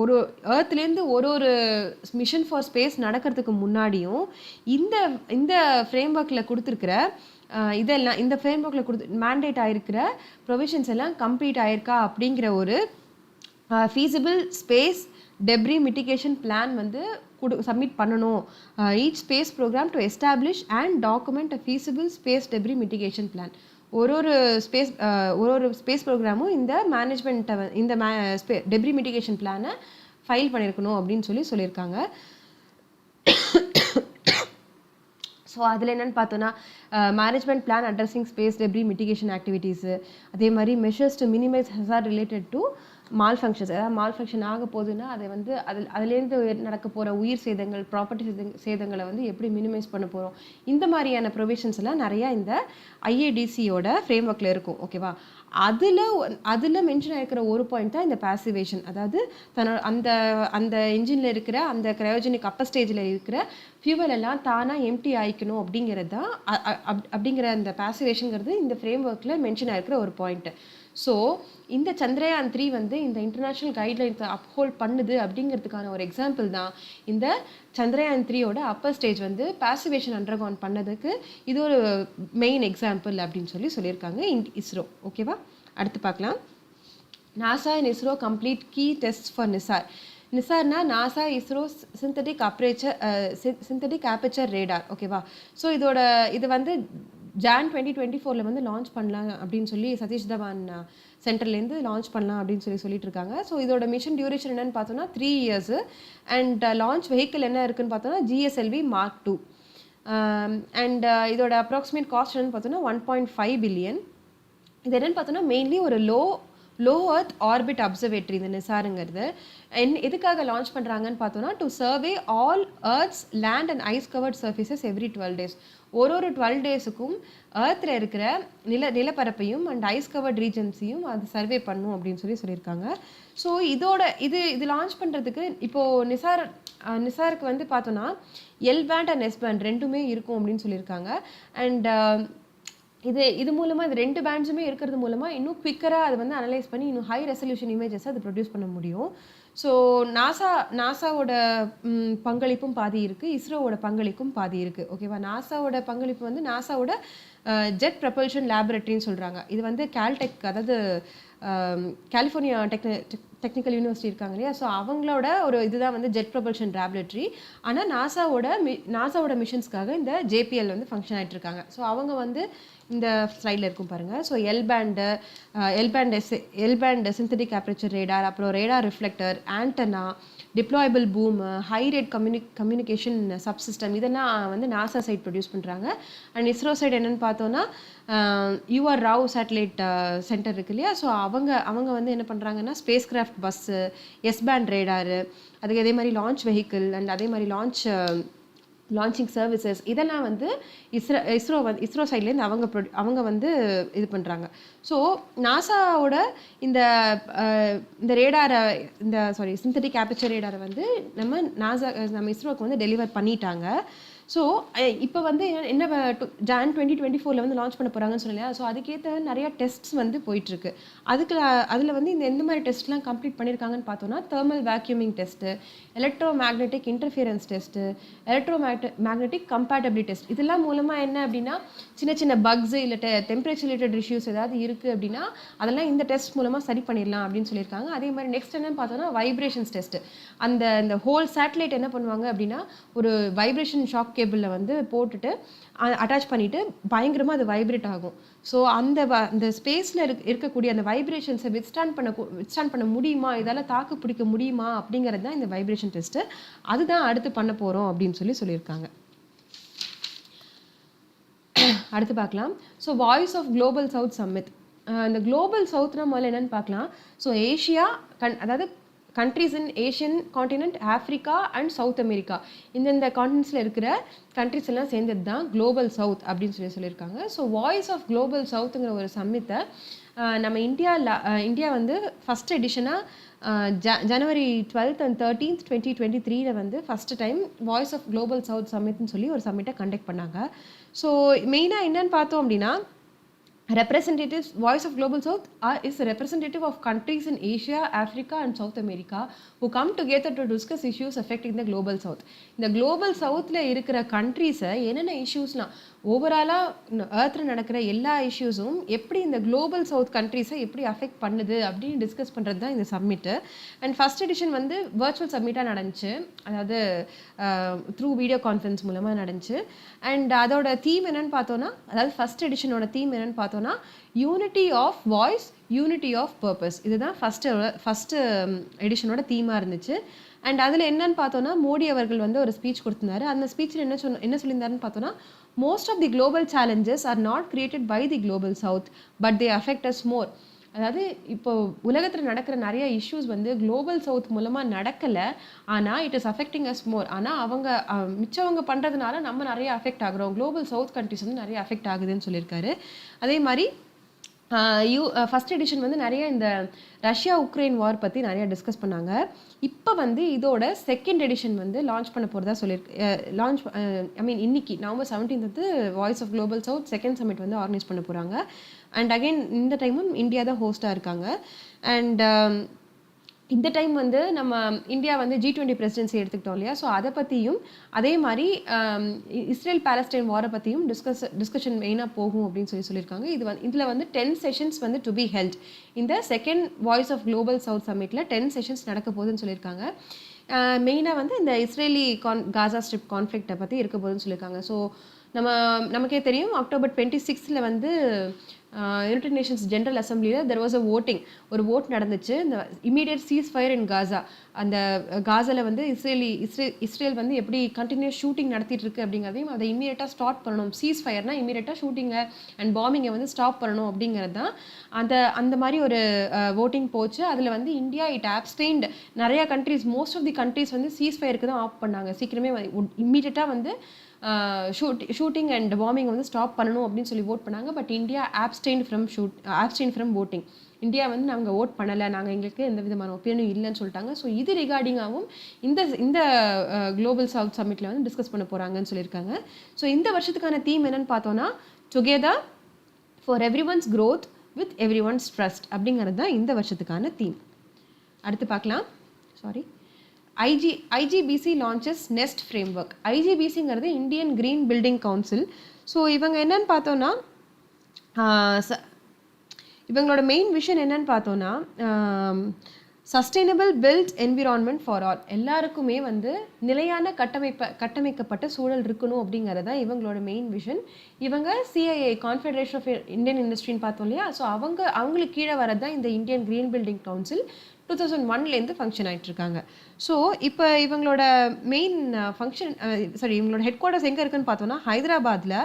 Speaker 1: ஒரு ஏர்த்லேருந்து ஒரு மிஷன் ஃபார் ஸ்பேஸ் நடக்கிறதுக்கு முன்னாடியும் இந்த ஃப்ரேம்ஒர்க்கில் கொடுத்துருக்கிற இதெல்லாம் இந்த ஃப்ரேம்ஒர்க்கில் மேண்டேட் ஆகிருக்கிற ப்ரொவிஷன்ஸ் எல்லாம் கம்ப்ளீட் ஆயிருக்கா அப்படிங்கிற ஒரு feasible space debris mitigation plan வந்து சப்மிட் பண்ணணும். Each space programme to establish and document a feasible space debris mitigation plan. ஒரு ஸ்பேஸ் ப்ரோக்ராமும் இந்த மேனேஜ்மெண்ட்டை இந்த டெப்ரி மிட்டிகேஷன் பிளானை ஃபைல் பண்ணியிருக்கணும் அப்படின்னு சொல்லியிருக்காங்க. ஸோ அதில் என்னென்னு பார்த்தோன்னா management plan addressing space debris mitigation activities, அதே மாதிரி measures to minimise hazard related to malfunctions. அதாவது மால்ஃபங்க்ஷன் ஆக போகுதுன்னா அதை வந்து அதுலேருந்து நடக்க போகிற உயிர் சேதங்கள் ப்ராப்பர்ட்டி சேதங்களை வந்து எப்படி மினிமைஸ் பண்ண போகிறோம், இந்த மாதிரியான ப்ரொவிஷன்ஸ் எல்லாம் நிறையா இந்த IADCயோட ஃப்ரேம்ஒர்க்கில் இருக்கும். ஓகேவா? அதில் மென்ஷன் ஆகிருக்கிற ஒரு பாயிண்ட் தான் இந்த பாசிவேஷன். அதாவது அந்த இன்ஜினில் இருக்கிற அந்த கிரையோஜெனிக் அப்பர் ஸ்டேஜில் இருக்கிற ஃபியூவல் எல்லாம் தானாக எம்டி ஆகிக்கணும் அப்படிங்கிறது தான் அப்படிங்கிற அந்த பாசிவேஷனுங்கிறது இந்த ஃப்ரேம்ஒர்க்கில் மென்ஷன் ஆகிருக்கிற ஒரு பாயிண்ட்டு. ஸோ இந்த சந்திரயான் 3 வந்து இந்த இன்டர்நேஷ்னல் கைட்லைன்ஸை அப்ஹோல்ட் பண்ணுது அப்படிங்கிறதுக்கான ஒரு எக்ஸாம்பிள் தான் இந்த சந்திரயான் 3யோட அப்பர் ஸ்டேஜ் வந்து பாசிவேஷன் அண்டர்கான் பண்ணதுக்கு இது ஒரு மெயின் எக்ஸாம்பிள் அப்படின்னு சொல்லியிருக்காங்க இஸ்ரோ. ஓகேவா? அடுத்து பார்க்கலாம். NASA and ISRO complete key test for நிசார்னா NASA ISRO synthetic aperture radar. ஓகேவா? ஸோ இது வந்து Jan 2024 வந்து லான்ச் பண்ணலாம் அப்படின்னு சொல்லி சதீஷ் தவான் சென்டர்லேருந்து லான்ச் பண்ணலாம் அப்படின்னு சொல்லிட்டு இருக்காங்க. ஸோ இதோட மிஷன் டியூரேஷன் என்னன்னு பார்த்தோன்னா 3 years அண்ட் லான்ச் வெஹிக்கிள் என்ன இருக்குன்னு பார்த்தோன்னா GSLV Mark 2 அண்ட் இதோட அப்ராக்சிமேட் காஸ்ட் என்னன்னு பார்த்தோன்னா 1.5 billion. இது என்னன்னு பார்த்தோன்னா மெயின்லி ஒரு லோ எர்த் ஆர்பிட் அப்சர்வேட்டரி இந்த நிசாருங்கிறது எதுக்காக லான்ச் பண்ணுறாங்கன்னு பார்த்தோன்னா to survey all earth's land and ice covered surfaces every 12 days. ஒரு 12 daysக்கும் ஏர்த்தில் இருக்கிற நிலப்பரப்பையும் அண்ட் ஐஸ் கவர்ட் ரீஜன்ஸையும் அது சர்வே பண்ணும் அப்படின்னு சொல்லியிருக்காங்க. ஸோ இது லான்ச் பண்ணுறதுக்கு இப்போது நிசாருக்கு வந்து பார்த்தோன்னா L band and S band ரெண்டுமே இருக்கும் அப்படின்னு சொல்லியிருக்காங்க. அண்ட் இது மூலமா இது 2 பேண்ட்ஸுமே இருக்கிறது மூலமா இன்னும் குயிக்கரா அது வந்து அனலைஸ் பண்ணி இன்னும் ஹை ரெசல்யூஷன் இமேஜஸ் அது ப்ரொடியூஸ் பண்ண முடியும். ஸோ நாசாவோட பங்களிப்பும் பாதி இருக்கு. இஸ்ரோவோட பங்களிப்பும் பாதி இருக்கு. ஓகேவா? நாசாவோட பங்களிப்பு வந்து நாசாவோட ஜெட் ப்ரொபல்ஷன் லேபரட்டரின்னு சொல்றாங்க. இது வந்து கால்டெக், அதாவது கலிஃபோர்னியா டெக்னிக்கல் யூனிவர்சிட்டி இருக்காங்க இல்லையா? ஸோ அவங்களோட ஒரு இதுதான் வந்து ஜெட் ப்ரொபல்ஷன் லேபரட்டரி. ஆனால் நாசாவோட மிஷன்ஸ்க்காக இந்த ஜேபிஎல் வந்து ஃபங்க்ஷன் ஆகிட்டு இருக்காங்க. ஸோ அவங்க வந்து இந்த ஸ்லைடில் இருக்கும் பாருங்கள். So L band synthetic aperture radar, அப்புறம் radar reflector, antenna, deployable boom, high rate communication subsystem, இதெல்லாம் வந்து நாசா சைட் ப்ரொடியூஸ் பண்ணுறாங்க. அண்ட் இஸ்ரோ சைடு என்னென்னு பார்த்தோன்னா யூஆர் ராவ் சேட்டலைட் சென்டர் இருக்கு இல்லையா? ஸோ அவங்க வந்து என்ன பண்ணுறாங்கன்னா space craft bus, S-band radar, அதுக்கு அதே மாதிரி லான்ச் வெஹிக்கிள் அண்ட் அதே மாதிரி லான்ச்சிங் சர்வீசஸ், இதெல்லாம் வந்து இஸ்ரோ சைட்லேருந்து அவங்க வந்து இது பண்ணுறாங்க. ஸோ நாசாவோட இந்த ரேடாரை சிந்தட்டிக் ஆப்பர்ச்சர் ரேடாரை வந்து நம்ம இஸ்ரோவுக்கு வந்து டெலிவர் பண்ணிட்டாங்க. ஸோ இப்போ வந்து என்ன ஜான் 2024 வந்து லான்ச் பண்ண போகிறாங்கன்னு சொல்லலையா? ஸோ அதுக்கேற்ற நிறைய டெஸ்ட்ஸ் வந்து போயிட்டுருக்கு. அதில் வந்து எந்த மாதிரி டெஸ்ட்லாம் கம்ப்ளீட் பண்ணியிருக்காங்கன்னு பார்த்தோன்னா thermal vacuuming test, electromagnetic interference test, magnetic compatibility test, இதெல்லாம் மூலமாக என்ன அப்படின்னா சின்ன சின்ன பக்ஸ் இல்லை டெம்பரேச்சர் ரிலேட்டட் இஷ்யூஸ் ஏதாவது இருக்குது அப்படின்னா அதெல்லாம் இந்த டெஸ்ட் மூலமாக சரி பண்ணிடலாம் அப்படின்னு சொல்லியிருக்காங்க. அதே மாதிரி நெக்ஸ்ட் என்னன்னு பார்த்தோன்னா வைப்ரேஷன்ஸ் டெஸ்ட்டு. அந்த ஹோல் சேட்டலைட் என்ன பண்ணுவாங்க அப்படின்னா ஒரு வைப்ரேஷன் ஷாக் கேபிளில் வந்து போட்டுட்டு அட்டாச் பண்ணிவிட்டு பயங்கரமாக அது வைப்ரேட் ஆகும். ஸோ அந்த ஸ்பேஸில் இருக்கக்கூடிய அந்த வைப்ரேஷன்ஸை வித்ஸ்டாண்ட் பண்ண முடியுமா, இதால் தாக்கு பிடிக்க முடியுமா அப்படிங்கிறது தான் இந்த வைப்ரேஷன் டெஸ்ட்டு. அதுதான் அடுத்து பண்ண போகிறோம் அப்படின்னு சொல்லியிருக்காங்க. அடுத்து பார்க்கலாம். So voice of global south summit. இந்த குளோபல் சவுத்னா முதல்ல என்னென்னு பார்க்கலாம். ஸோ ஏஷியா அதாவது countries in Asian continent, Africa and south America, இந்த காண்டினென்ட்ஸில் இருக்கிற கண்ட்ரிஸ் எல்லாம் சேர்ந்தது தான் குளோபல் சவுத் அப்படின்னு சொல்லியிருக்காங்க. ஸோ வாய்ஸ் ஆஃப் குளோபல் சவுத்துங்கிற ஒரு சம்மித்தை நம்ம இந்தியா வந்து first எடிஷனாக January 12th and 13th 2023 வந்து first time voice of global south சம்மிட்னு சொல்லி ஒரு சம்மிட்டை கண்டக்ட் பண்ணாங்க. ஸோ மெயினாக என்னன்னு பார்த்தோம் அப்படின்னா representatives, voice of global south is a representative of countries in Asia, Africa and South America who come together to discuss issues affecting the global south. இந்த global southல இருக்கிற countries என்னென்ன இஷ்யூஸ்னா ஓவராலாக ஏர்த்தில் நடக்கிற எல்லா இஷ்யூஸும் எப்படி இந்த குளோபல் சவுத் கண்ட்ரீஸை எப்படி அஃபெக்ட் பண்ணுது அப்படின்னு டிஸ்கஸ் பண்ணுறது தான் இந்த சம்மிட்டு. அண்ட் ஃபஸ்ட் எடிஷன் வந்து வர்ச்சுவல் சம்மிட்டாக நடந்துச்சு, அதாவது த்ரூ வீடியோ கான்ஃபரன்ஸ் மூலமாக நடந்துச்சு. அண்ட் அதோட தீம் என்னென்னு பார்த்தோன்னா, அதாவது ஃபஸ்ட் எடிஷனோட தீம் என்னென்னு பார்த்தோன்னா unity of voice, unity of purpose, இதுதான் ஃபஸ்ட்டு எடிஷனோட தீமாக இருந்துச்சு. அண்ட் அதில் என்னன்னு பார்த்தோன்னா மோடி அவர்கள் வந்து ஒரு ஸ்பீச் கொடுத்திருந்தாரு. அந்த ஸ்பீச்சில் என்ன சொல்லியிருந்தாருன்னு பார்த்தோன்னா most of the global challenges are not created by the global south but they affect us more. அதாவது இப்போ உலகத்தில் நடக்கிற நிறைய இஷ்யூஸ் வந்து குளோபல் சவுத் மூலமாக நடக்கலை, ஆனால் இட் இஸ் அஃபெக்டிங் அஸ் மோர். ஆனால் அவங்க மிச்சவங்க பண்ணுறதுனால நம்ம நிறைய அஃபெக்ட் ஆகுறோம், குளோபல் சவுத் கண்ட்ரிஸ் வந்து நிறைய அஃபெக்ட் ஆகுதுன்னு சொல்லியிருக்காரு. அதே மாதிரி ஃபஸ்ட் எடிஷன் வந்து நிறைய இந்த ரஷ்யா உக்ரைன் வார் பற்றி நிறைய டிஸ்கஸ் பண்ணாங்க. இப்போ வந்து இதோட செகண்ட் எடிஷன் வந்து லான்ச் பண்ண போகிறதா இன்னைக்கு நவம்பர் 17th வந்து voice of global south second summit வந்து ஆர்கனைஸ் பண்ண போகிறாங்க. அண்ட் அகெயின் இந்த டைமும் இந்தியா தான் ஹோஸ்டாக இருக்காங்க. அண்ட் இந்த டைம் வந்து நம்ம இந்தியா வந்து G20 பிரசிடென்சி எடுத்துக்கிட்டோம் இல்லையா? ஸோ அதை பற்றியும் அதே மாதிரி இஸ்ரேல் பாலஸ்டைன் வாரை பற்றியும் டிஸ்கஷன் மெயினாக போகும் அப்படின்னு சொல்லியிருக்காங்க. இதில் வந்து 10 செஷன்ஸ் வந்து டு பி ஹெல்ட். இந்த second voice of global south சம்மிட்டில் 10 செஷன்ஸ் நடக்க போகுதுன்னு சொல்லியிருக்காங்க. மெயினாக வந்து இந்த இஸ்ரேலி காசா ஸ்ட்ரிப் கான்ஃப்ளிக்டை பற்றி இருக்க போகுதுன்னு சொல்லியிருக்காங்க. ஸோ நமக்கே தெரியும் October 26 வந்து யுனைடெட் நேஷன்ஸ் ஜென்ரல் அசம்பிளியில் தெர் வாஸ் ஒரு ஓட் நடந்துச்சு. இந்த immediate ceasefire in Gaza, அந்த காசாவில் வந்து இஸ்ரேல் வந்து எப்படி கண்டினியூஸ் ஷூட்டிங் நடத்திட்டு இருக்கு அப்படிங்கிறதையும் அதை இமீடியட்டாக ஸ்டாப் பண்ணணும். சீஸ் ஃபயர்னா இமீடியட்டாக ஷூட்டிங்கை அண்ட் பாம்பிங்கை வந்து ஸ்டாப் பண்ணணும் அப்படிங்கிறது தான் அந்த மாதிரி ஒரு ஓட்டிங் போச்சு. அதில் வந்து இந்தியா ஆப்ஸ்டெயின்ட். நிறையா countries, most of the countries வந்து சீஸ் ஃபயருக்கு தான் ஆஃப் பண்ணாங்க. சீக்கிரமே இமீடியட்டாக வந்து ஷூட்டிங் அண்ட் பாம்பிங் வந்து ஸ்டாப் பண்ணணும் அப்படின்னு சொல்லி ஓட் பண்ணாங்க. But India abstain from voting. India வந்து நாங்கள் ஓட் பண்ணலை, நாங்கள் எங்களுக்கு எந்த விதமான ஒப்பீனியும் இல்லைன்னு சொல்லிட்டாங்க. ஸோ இது ரிகார்டிங்காகவும் இந்த குளோபல் சவுத் சம்மிட்டில் வந்து டிஸ்கஸ் பண்ண போகிறாங்கன்னு சொல்லியிருக்காங்க. ஸோ இந்த வருஷத்துக்கான தீம் என்னன்னு பார்த்தோன்னா together, for everyone's growth with everyone's trust அப்படிங்கிறது தான் இந்த வருஷத்துக்கான தீம். அடுத்து பார்க்கலாம். IGBC launches NEST framework. ஐஜிபிசிங்கிறது Indian green building council. So இவங்க என்னன்னு பார்த்தோன்னா, இவங்களோட மெயின் விஷன் என்னன்னு பார்த்தோன்னா, sustainable built environment for all. எல்லாருக்குமே வந்து நிலையான கட்டமைக்கப்பட்ட சூழல் இருக்கணும் அப்படிங்கிறது தான் இவங்களோட மெயின் விஷன். இவங்க சிஐஐ கான்ஃபெடரேஷன் ஆஃப் இந்தியன் இண்டஸ்ட்ரின்னு பார்த்தோம் இல்லையா, ஸோ அவங்களுக்கு கீழே வரது தான் இந்த இந்தியன் கிரீன் பில்டிங் கவுன்சில். 2001லேருந்து ஃபங்க்ஷன் ஆகிட்டு இருக்காங்க. ஸோ இப்போ இவங்களோட மெயின் இவங்களோட ஹெட் குவார்ட்டர்ஸ் எங்கே இருக்குன்னு பார்த்தோன்னா ஹைதராபாத்தில்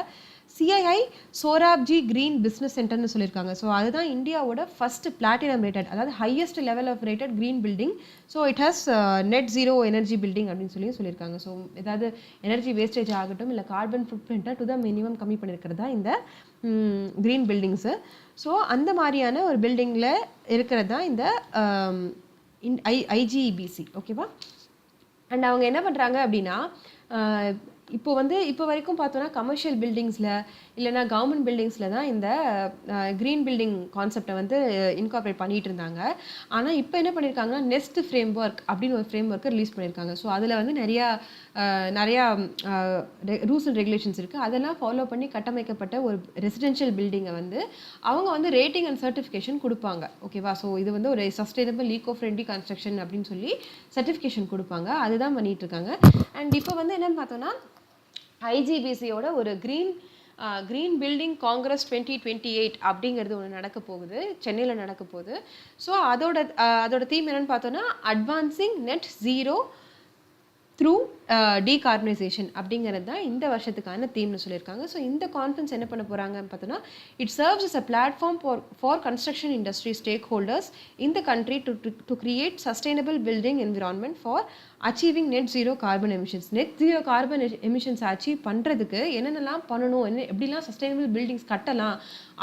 Speaker 1: சிஐஐ சோராப்ஜி கிரீன் பிஸ்னஸ் சென்டர்னு சொல்லியிருக்காங்க. ஸோ அதுதான் இந்தியாவோட ஃபர்ஸ்ட் பிளாட்டினம் ரேட்டட், அதாவது highest level of rated green building. So it has net zero energy building அப்படின்னு சொல்லியிருக்காங்க. ஸோ ஏதாவது எனர்ஜி வேஸ்டேஜ் ஆகட்டும் இல்லை கார்பன் ஃபுட் பிரிண்ட்டை டு த மினிமம் கம்மி பண்ணியிருக்கிறதா இந்த க்ரீன் பில்டிங்ஸு. ஸோ அந்த மாதிரியான ஒரு பில்டிங்கில் இருக்கிறது தான் இந்த ஐஜிபிசி. ஓகேவா? அண்ட் அவங்க என்ன பண்ணுறாங்க அப்படின்னா, இப்போ வரைக்கும் பார்த்தோன்னா கமர்ஷியல் பில்டிங்ஸில் இல்லைனா கவர்மெண்ட் பில்டிங்ஸில் தான் இந்த க்ரீன் பில்டிங் கான்செப்டை வந்து இன்கார்பரேட் பண்ணிகிட்டு இருந்தாங்க. ஆனால் இப்போ என்ன பண்ணியிருக்காங்கன்னா நெஸ்ட் ஃப்ரேம்ஒர்க் அப்படின்னு ஒரு ஃப்ரேம்ஒர்க்கை ரிலீஸ் பண்ணியிருக்காங்க. ஸோ அதில் வந்து நிறையா ரூல்ஸ் அண்ட் ரெகுலேஷன்ஸ் இருக்குது. அதெல்லாம் ஃபாலோ பண்ணி கட்டமைக்கப்பட்ட ஒரு ரெசிடென்ஷியல் பில்டிங்கை வந்து அவங்க வந்து ரேட்டிங் அண்ட் சர்டிஃபிகேஷன் கொடுப்பாங்க. ஓகேவா? ஸோ இது வந்து ஒரு சஸ்டைனபிள் ஈகோ ஃப்ரெண்ட்லி கன்ஸ்ட்ரக்ஷன் அப்படின்னு சொல்லி சர்டிஃபிகேஷன் கொடுப்பாங்க. அதுதான் பண்ணிகிட்டு இருக்காங்க. அண்ட் இப்போ வந்து என்னென்னு பார்த்தோன்னா ஐஜிபிசியோட ஒரு க்ரீன் பில்டிங் காங்கிரஸ் 2028 அப்படிங்கிறது ஒன்று நடக்க போகுது, சென்னையில் நடக்க போகுது. ஸோ அதோட தீம் என்னென்னு பார்த்தோன்னா advancing net zero through decarbonisation அப்படிங்கிறது தான் இந்த வருஷத்துக்கான தீம்னு சொல்லியிருக்காங்க. ஸோ இந்த கான்ஃபரன்ஸ் என்ன பண்ண போகிறாங்கன்னு பார்த்தோன்னா, it serves as a platform for construction industry stake holders in the country to create sustainable building environment for achieving net zero carbon emissions. Net zero carbon emissions achieve பண்ணுறதுக்கு என்னென்னலாம் பண்ணணும், எப்படிலாம் sustainable buildings கட்டலாம்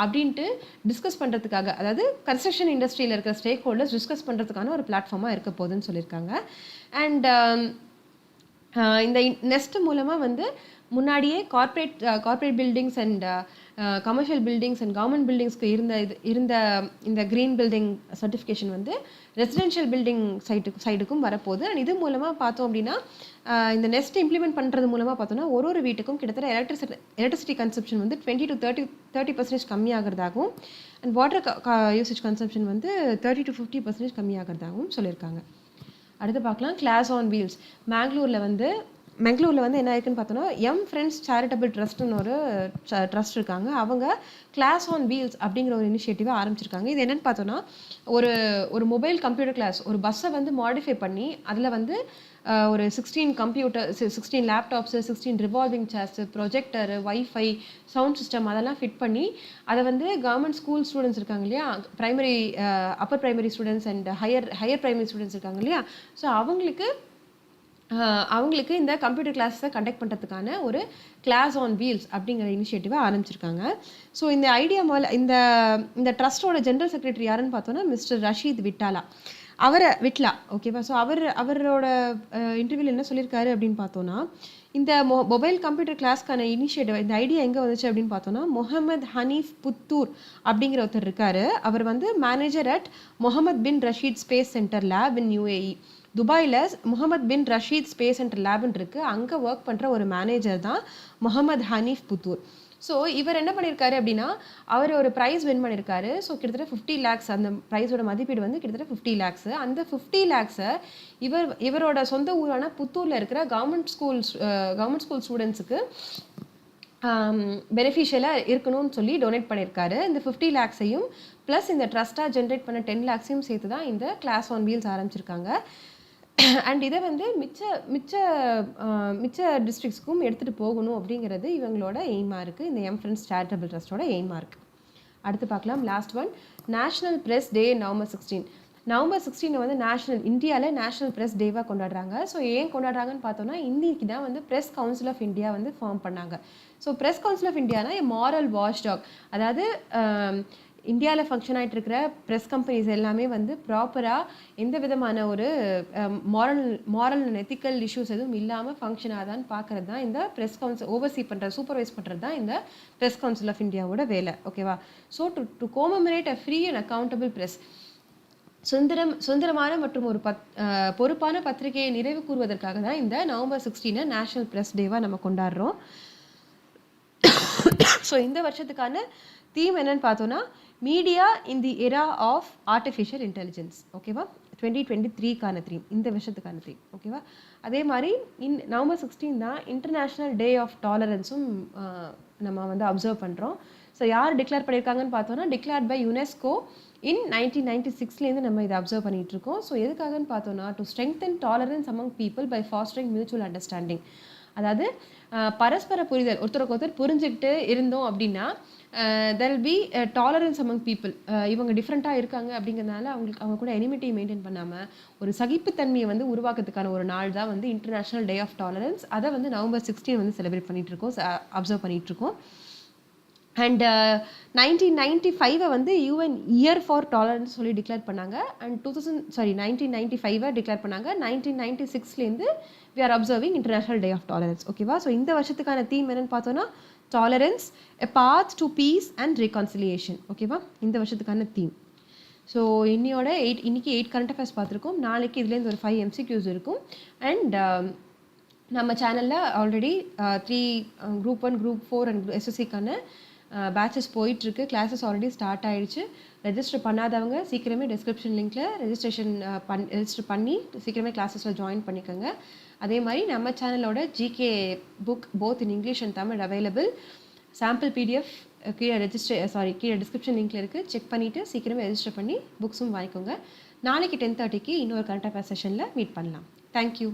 Speaker 1: அப்படின்ட்டு discuss பண்ணுறதுக்காக, அதாவது construction இண்டஸ்ட்ரியில் இருக்கிற ஸ்டேக் ஹோல்டர்ஸ் டிஸ்கஸ் பண்ணுறதுக்கான ஒரு பிளாட்ஃபார்மாக இருக்க போகுதுன்னு சொல்லியிருக்காங்க. அண்ட் இந்த நெஸ்ட் மூலமாக வந்து முன்னாடியே corporate buildings and commercial buildings and government பில்டிங்ஸ்க்கு இருந்த இந்த க்ரீன் பில்டிங் சர்டிஃபிகேஷன் வந்து ரெசிடென்ஷியல் பில்டிங் சைடுக்கும் வரப்போகுது. அண்ட் இது மூலமாக பார்த்தோம் அப்படின்னா இந்த நெஸ்ட் இம்ப்ளிமெண்ட் பண்ணுறது மூலமாக பார்த்தோன்னா ஒரு வீட்டுக்கும் கிட்டத்தட்ட எலக்ட்ரிசிட்டி கன்சப்ஷன் வந்து 20 to 30% கம்மியாகிறதாகவும் அண்ட் வாட்டர் யூசேஜ் கன்சப்ஷன் வந்து 30 to 50% கம்மியாகிறதாகவும் சொல்லியிருக்காங்க. அடுத்து பார்க்கலாம் கிளாஸ் ஆன் வீல்ஸ். மேங்களூரில் வந்து என்ன இருக்குன்னு பார்த்தோன்னா எம் ஃப்ரெண்ட்ஸ் சேரிட்டபிள் ட்ரஸ்ட்னு ஒரு ட்ரஸ்ட் இருக்காங்க. அவங்க கிளாஸ் ஆன் வீல்ஸ் அப்படிங்கிற ஒரு இனிஷியேட்டிவை ஆரம்பிச்சிருக்காங்க. இது என்னென்னு பார்த்தோன்னா ஒரு மொபைல் கம்ப்யூட்டர் கிளாஸ், ஒரு பஸ்ஸை வந்து மாடிஃபை பண்ணி அதில் வந்து ஒரு 16 laptops, 16 revolving chairs, projector, wifi, sound system அதெல்லாம் ஃபிட் பண்ணி அதை வந்து கவர்மெண்ட் ஸ்கூல் ஸ்டூடெண்ட்ஸ் இருக்காங்க இல்லையா, primary upper primary students and higher primary students இருக்காங்க இல்லையா, ஸோ அவங்களுக்கு இந்த கம்ப்யூட்டர் கிளாஸை கண்டக்ட் பண்ணுறதுக்கான ஒரு கிளாஸ் ஆன் வீல்ஸ் அப்படிங்கிற இனிஷியேட்டிவை ஆரம்பிச்சிருக்காங்க. ஸோ இந்த ஐடியா இந்த ட்ரஸ்ட்டோட ஜென்ரல் செக்ரட்டரி யாருன்னு பார்த்தோன்னா மிஸ்டர் ரஷீத் விட்லா. ஓகேவா? ஸோ அவரோட இன்டர்வியூவில் என்ன சொல்லியிருக்காரு அப்படின்னு பார்த்தோன்னா, இந்த மொபைல் கம்ப்யூட்டர் கிளாஸ்க்கான இனிஷியேட்டிவ், இந்த ஐடியா எங்கே வந்துச்சு அப்படின்னு பார்த்தோன்னா, முகமது ஹனீஃப் புத்தூர் அப்படிங்கிற ஒருத்தர் இருக்கார். அவர் வந்து manager at Mohammed bin Rashid space centre lab in UAE. துபாயில் Mohammed bin Rashid space centre லேப்னு இருக்குது. அங்கே ஒர்க் பண்ணுற ஒரு மேனேஜர் தான் முகமது ஹனீஃப் புத்தூர். ஸோ இவர் என்ன பண்ணியிருக்காரு அப்படின்னா, அவர் ஒரு ப்ரைஸ் வின் பண்ணியிருக்காரு. ஸோ கிட்டத்தட்ட 50 lakhs, அந்த ப்ரைஸோட மதிப்பீடு வந்து கிட்டத்தட்ட 50 lakhs. அந்த 50 lakhs-ஐ இவரோட சொந்த ஊரான புத்தூரில் இருக்கிற கவர்மெண்ட் ஸ்கூல் ஸ்டூடெண்ட்ஸுக்கு பெனிஃபிஷியலாக இருக்கணும்னு சொல்லி டொனேட் பண்ணியிருக்காரு. இந்த 50 lakhs-ஐயும் ப்ளஸ் இந்த ட்ரஸ்ட்டாக ஜென்ரேட் பண்ண 10 lakhs-ஐயும் சேர்த்து தான் இந்த கிளாஸ் ஆன் வீல்ஸ் ஆரம்பிச்சிருக்காங்க. அண்ட் இதை வந்து மிச்ச டிஸ்ட்ரிக்ஸ்க்கும் எடுத்துகிட்டு போகணும் அப்படிங்கிறது இவங்களோட எய்மாக இருக்குது. இந்த எம் ஃப்ரெண்ட்ஸ் சேரிட்டபிள் ட்ரஸ்ட்டோட எய்மாக இருக்குது. அடுத்து பார்க்கலாம். லாஸ்ட் ஒன், நேஷ்னல் ப்ரெஸ் டே நவம்பர் 16 வந்து இந்தியாவில் நேஷ்னல் ப்ரெஸ் டேவாக கொண்டாடுறாங்க. ஸோ ஏன் கொண்டாடுறாங்கன்னு பார்த்தோன்னா, இன்றைக்கி தான் வந்து ப்ரெஸ் கவுன்சில் ஆஃப் இந்தியா வந்து ஃபார்ம் பண்ணாங்க. ஸோ ப்ரெஸ் கவுன்சில் ஆஃப் இந்தியானா மாரல் வாட்ச் டாக், அதாவது இந்தியாவில் ஃபங்க்ஷன் ஆகிட்டு இருக்கிற ப்ரெஸ் கம்பெனிஸ் எல்லாமே வந்து ப்ராப்பராக எந்த விதமான ஒரு மாரல் அண்ட் எத்திக்கல் இஷ்யூஸ் எதுவும் இல்லாமல் ஃபங்க்ஷன் ஆகுதான்னு பார்க்குறது தான் இந்த ப்ரெஸ் கவுன்சில் சூப்பர்வைஸ் பண்ணுறது தான் இந்த ப்ரெஸ் கவுன்சில் ஆஃப் இந்தியாவோட வேலை. ஓகேவா? So to commemorate a free and accountable press, சுதந்திரமான மற்றும் ஒரு பொறுப்பான பத்திரிகையை நிறைவு கூறுவதற்காக தான் இந்த நவம்பர் 16 நேஷனல் ப்ரெஸ் டேவாக நம்ம கொண்டாடுறோம். ஸோ இந்த வருஷத்துக்கான தீம் என்னன்னு பார்த்தோன்னா, media in the era of artificial intelligence. ஓகேவா? 2023க்கான தீம், இந்த வருஷத்துக்கான தீம். ஓகேவா? அதே மாதிரி நவம்பர் 16 தான் இன்டர்நேஷ்னல் டே ஆஃப் டாலரன்ஸும் நம்ம வந்து அப்சர்வ் பண்ணுறோம். ஸோ யார் டிக்ளேர் பண்ணியிருக்காங்கன்னு பார்த்தோன்னா, டிக்ளேர்ட் பை யுனெஸ்கோ இன் 1996லேருந்து நம்ம இதை அப்சர்வ் பண்ணிகிட்டு இருக்கோம். ஸோ எதுக்காகன்னு பார்த்தோன்னா, to strengthen tolerance among people by fostering mutual understanding. அதாவது பரஸ்பர புரிதல், ஒருத்தருக்கு ஒருத்தர் புரிஞ்சுக்கிட்டு இருந்தோம் அப்படின்னா there will be tolerance among people. இவங்க டிஃப்ரெண்ட்டாக இருக்காங்க அப்படிங்கிறதுனால அவங்க கூட எனிமிட்டியை மெயின்டைன் பண்ணாமல் ஒரு சகிப்புத்தன்மையை வந்து உருவாக்குறதுக்கான ஒரு நாள் தான் வந்து இன்டர்நேஷ்னல் டே ஆஃப் டாலரன்ஸ். அதை வந்து நவம்பர் 16 வந்து செலிப்ரேட் பண்ணிகிட்ருக்கோம், அப்சர்வ் பண்ணிகிட்ருக்கோம். அண்ட் 1995 வந்து யூஎன் இயர் ஃபார் டாலரன்ஸ் சொல்லி டிக்ளேர் பண்ணாங்க. அண்ட் 1995 டிக்ளேர் பண்ணாங்க. 1996லேருந்து we are observing international day of tolerance. ஓகேவா? ஸோ இந்த வருஷத்துக்கான தீம் என்னென்னு பார்த்தோன்னா, tolerance a path to peace and reconciliation. ஓகேவா? இந்த வருஷத்துக்கான தீம். ஸோ இன்னைக்கு 8 கரண்ட் அஃபேர்ஸ் பார்த்துருக்கோம். நாளைக்கு இதுலேருந்து ஒரு 5 MCQs இருக்கும். அண்ட் நம்ம சேனலில் ஆல்ரெடி 3 Group 1, Group 4 அண்ட் SSCக்கான பேட்சஸ் போயிட்டுருக்கு. கிளாஸஸ் ஆல்ரெடி ஸ்டார்ட் ஆகிடுச்சு. ரெஜிஸ்டர் பண்ணாதவங்க சீக்கிரமே டிஸ்கிரிப்ஷன் லிங்க்கில் ரெஜிஸ்டர் பண்ணி சீக்கிரமே கிளாஸஸில் ஜாயின் பண்ணிக்கோங்க. அதே மாதிரி நம்ம சேனலோட GK book both in English and Tamil available. Sample PDF கீழே டிஸ்கிரிப்ஷன் லிங்க்கில் இருக்குது. செக் பண்ணிவிட்டு சீக்கிரமே ரெஜிஸ்டர் பண்ணி புக்ஸும் வாங்கிக்கோங்க. நாளைக்கு 10:30க்கு இன்னொரு கரண்ட் அஃபேர் செஷனில் மீட் பண்ணலாம். தேங்க்யூ.